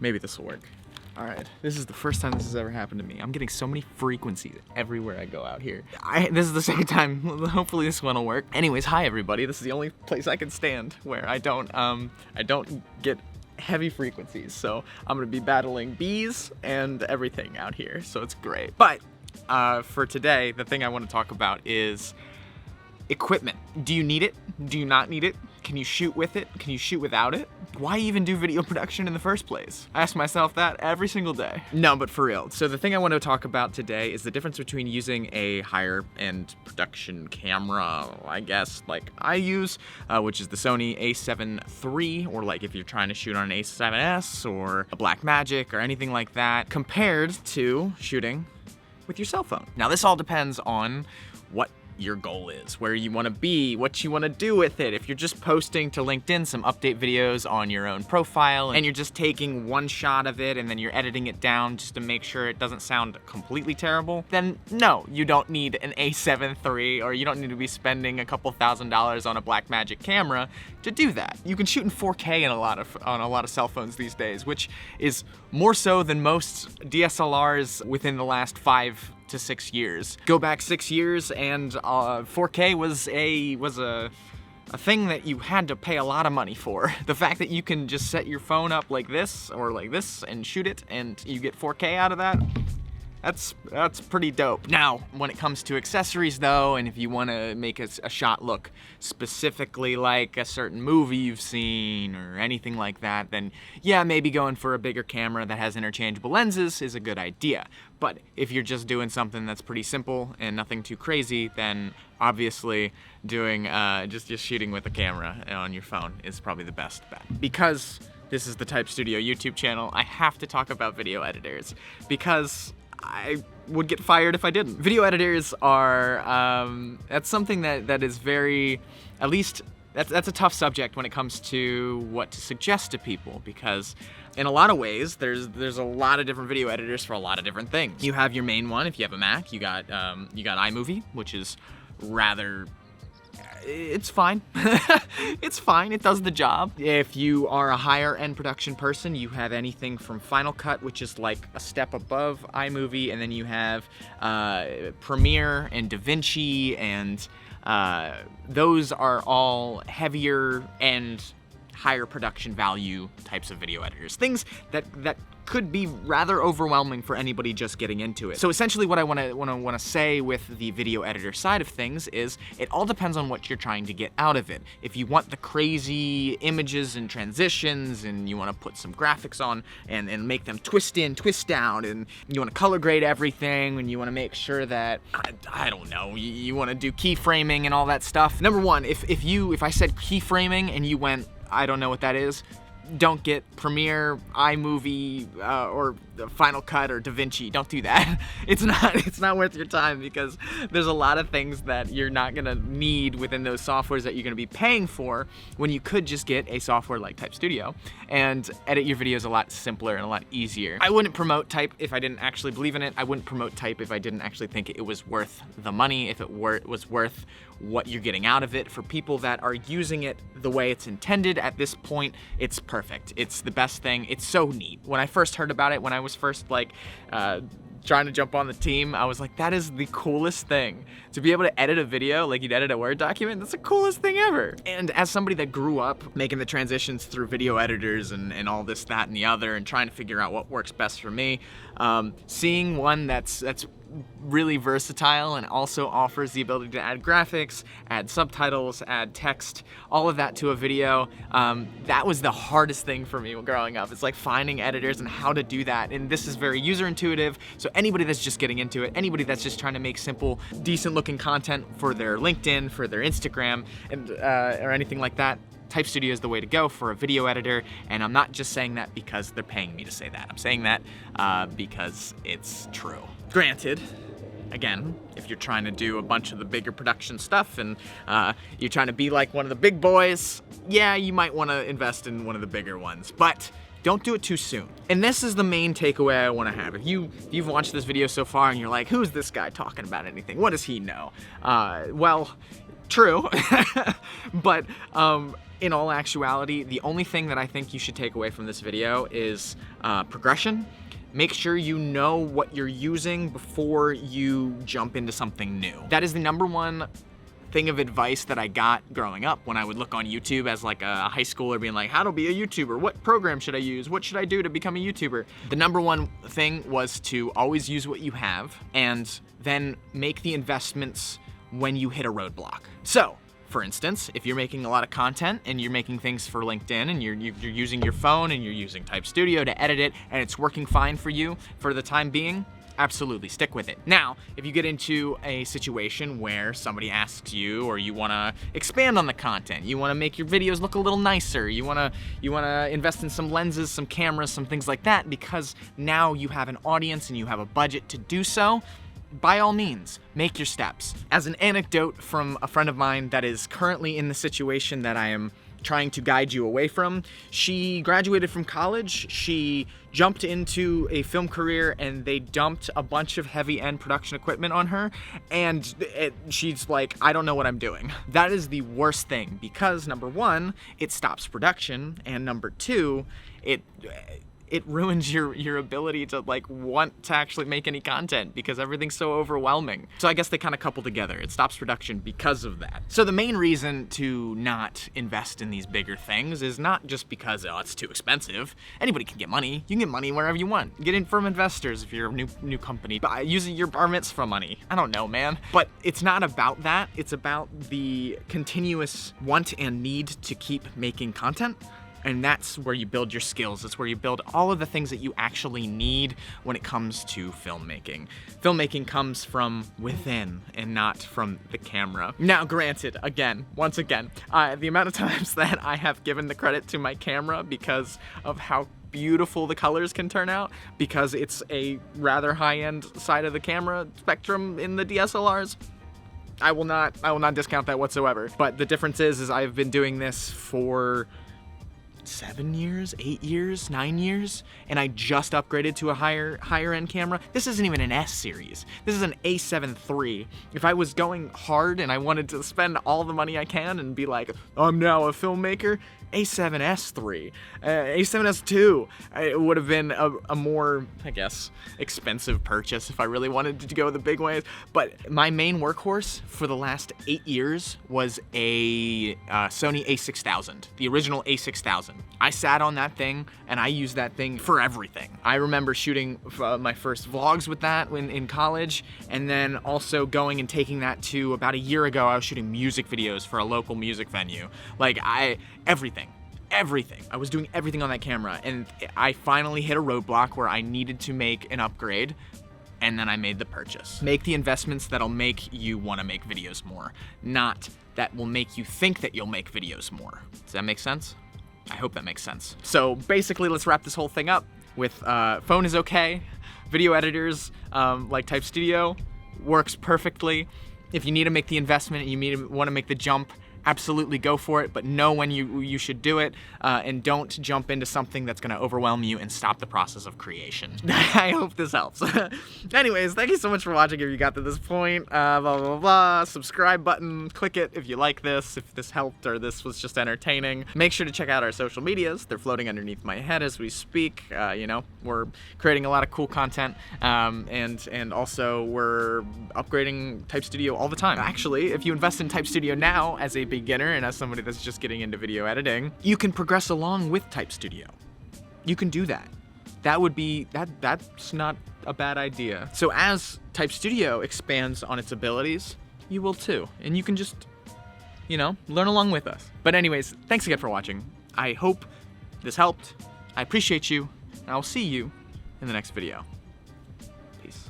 Maybe this will work. All right, this is the first time this has ever happened to me. I'm getting so many frequencies everywhere I go out here. This is the second time. Hopefully this one will work. Anyways, hi everybody. This is the only place I can stand where I don't get heavy frequencies. So I'm gonna be battling bees and everything out here. So it's great. But for today, the thing I want to talk about is equipment. Do you need it? Do you not need it? Can you shoot with it? Can you shoot without it? Why even do video production in the first place? I ask myself that every single day. No, but for real. So the thing I want to talk about today is the difference between using a higher end production camera, I guess, like I use, which is the Sony a7 III, or like if you're trying to shoot on an a7S or a Blackmagic or anything like that, compared to shooting with your cell phone. Now this all depends on what your goal is, where you want to be, what you want to do with it. If you're just posting to LinkedIn some update videos on your own profile and you're just taking one shot of it and then you're editing it down just to make sure it doesn't sound completely terrible, then no, you don't need an a7 III, or you don't need to be spending a couple $1,000s on a Blackmagic camera to do that. You can shoot in 4K on a lot of cell phones these days, which is more so than most DSLRs within the last 5 to 6 years. Go back 6 years and 4K was a thing that you had to pay a lot of money for. The fact that you can just set your phone up like this or like this and shoot it and you get 4K out of that, that's pretty dope. Now, when it comes to accessories though, and if you want to make a shot look specifically like a certain movie you've seen or anything like that, then yeah, maybe going for a bigger camera that has interchangeable lenses is a good idea. But if you're just doing something that's pretty simple and nothing too crazy, then obviously doing just shooting with a camera on your phone is probably the best bet. Because this is the Type Studio YouTube channel, I have to talk about video editors, because I would get fired if I didn't. Video editors are, that's something that is very, at least, that's a tough subject when it comes to what to suggest to people, because in a lot of ways, there's a lot of different video editors for a lot of different things. You have your main one. If you have a Mac, you got iMovie, which is rather, it's fine. It's fine, it does the job. If you are a higher end production person, you have anything from Final Cut, which is like a step above iMovie, and then you have Premiere and DaVinci, and those are all heavier and higher production value types of video editors. Things that could be rather overwhelming for anybody just getting into it. So essentially what I want to say with the video editor side of things is it all depends on what you're trying to get out of it. If you want the crazy images and transitions and you want to put some graphics on and make them twist in, twist down, and you want to color grade everything, and you want to make sure that, I don't know, you want to do keyframing and all that stuff. Number one, if I said keyframing and you went, I don't know what that is, don't get Premiere, iMovie, or Final Cut or DaVinci. Don't do that. It's not worth your time, because there's a lot of things that you're not gonna need within those softwares that you're gonna be paying for, when you could just get a software like Type Studio and edit your videos a lot simpler and a lot easier. I wouldn't promote Type if I didn't actually believe in it. I wouldn't promote Type if I didn't actually think it was worth the money, if it was worth what you're getting out of it. For people that are using it the way it's intended at this point, it's perfect. It's the best thing. It's so neat. When I first heard about it, when I was first like trying to jump on the team, I was like, that is the coolest thing. To be able to edit a video like you'd edit a Word document, that's the coolest thing ever. And as somebody that grew up making the transitions through video editors and all this, that, and the other, and trying to figure out what works best for me, seeing one that's really versatile and also offers the ability to add graphics, add subtitles, add text, all of that to a video, that was the hardest thing for me growing up. It's like finding editors and how to do that. And this is very user intuitive, so anybody that's just getting into it, anybody that's just trying to make simple, decent looking content for their LinkedIn, for their Instagram, and or anything like that, Type Studio is the way to go for a video editor. And I'm not just saying that because they're paying me to say that. I'm saying that because it's true. Granted, again, if you're trying to do a bunch of the bigger production stuff and you're trying to be like one of the big boys, yeah, you might want to invest in one of the bigger ones, but don't do it too soon. And this is the main takeaway I want to have. If you've watched this video so far and you're like, who's this guy talking about anything? What does he know? Well, true, but in all actuality, the only thing that I think you should take away from this video is progression. Make sure you know what you're using before you jump into something new. That is the #1 thing of advice that I got growing up when I would look on YouTube as like a high schooler being like, how to be a YouTuber? What program should I use? What should I do to become a YouTuber? The #1 thing was to always use what you have and then make the investments when you hit a roadblock. So, for instance, if you're making a lot of content and you're making things for LinkedIn and you're using your phone and you're using Type Studio to edit it and it's working fine for you for the time being, absolutely stick with it. Now, if you get into a situation where somebody asks you or you wanna expand on the content, you wanna make your videos look a little nicer, you wanna invest in some lenses, some cameras, some things like that, because now you have an audience and you have a budget to do so, by all means, make your steps. As an anecdote from a friend of mine that is currently in the situation that I am trying to guide you away from, she graduated from college, she jumped into a film career and they dumped a bunch of heavy-end production equipment on her, and she's like, I don't know what I'm doing. That is the worst thing, because #1, it stops production, and #2, it ruins your ability to like want to actually make any content because everything's so overwhelming. So I guess they kind of couple together. It stops production because of that. So the main reason to not invest in these bigger things is not just because, oh, it's too expensive. Anybody can get money. You can get money wherever you want. Get in from investors if you're a new company. Using your bar mitzvah money. I don't know, man. But it's not about that. It's about the continuous want and need to keep making content. And that's where you build your skills. It's where you build all of the things that you actually need when it comes to filmmaking. Filmmaking comes from within and not from the camera. Now, granted, once again, the amount of times that I have given the credit to my camera because of how beautiful the colors can turn out, because it's a rather high-end side of the camera spectrum in the DSLRs, I will not discount that whatsoever. But the difference is I've been doing this for 7 years, 8 years, 9 years, and I just upgraded to a higher end camera. This isn't even an S series. This is an A7 III. If I was going hard and I wanted to spend all the money I can and be like, I'm now a filmmaker, A7S III, A7S II, it would have been a more, I guess, expensive purchase if I really wanted to go the big ways. But my main workhorse for the last 8 years was a Sony a6000, the original a6000. I sat on that thing and I used that thing for everything. I remember shooting my first vlogs with that in college, and then also going and taking that to, about a year ago, I was shooting music videos for a local music venue. Like, everything. I was doing everything on that camera, and I finally hit a roadblock where I needed to make an upgrade, and then I made the purchase. Make the investments that'll make you want to make videos more, not that will make you think that you'll make videos more. Does that make sense? I hope that makes sense. So basically, let's wrap this whole thing up with phone is okay. Video editors like Type Studio works perfectly. If you need to make the investment and you want to make the jump, absolutely go for it, but know when you should do it, and don't jump into something that's gonna overwhelm you and stop the process of creation. I hope this helps. Anyways, thank you so much for watching if you got to this point. Blah, blah, blah. Subscribe button, click it if you like this, if this helped or this was just entertaining. Make sure to check out our social medias. They're floating underneath my head as we speak. You know, we're creating a lot of cool content, and also we're upgrading Type Studio all the time. Actually, if you invest in Type Studio now as a beginner and as somebody that's just getting into video editing, you can progress along with Type Studio. You can do that. That's not a bad idea. So as Type Studio expands on its abilities, you will too. And you can just, you know, learn along with us. But anyways, thanks again for watching. I hope this helped. I appreciate you, and I'll see you in the next video. Peace.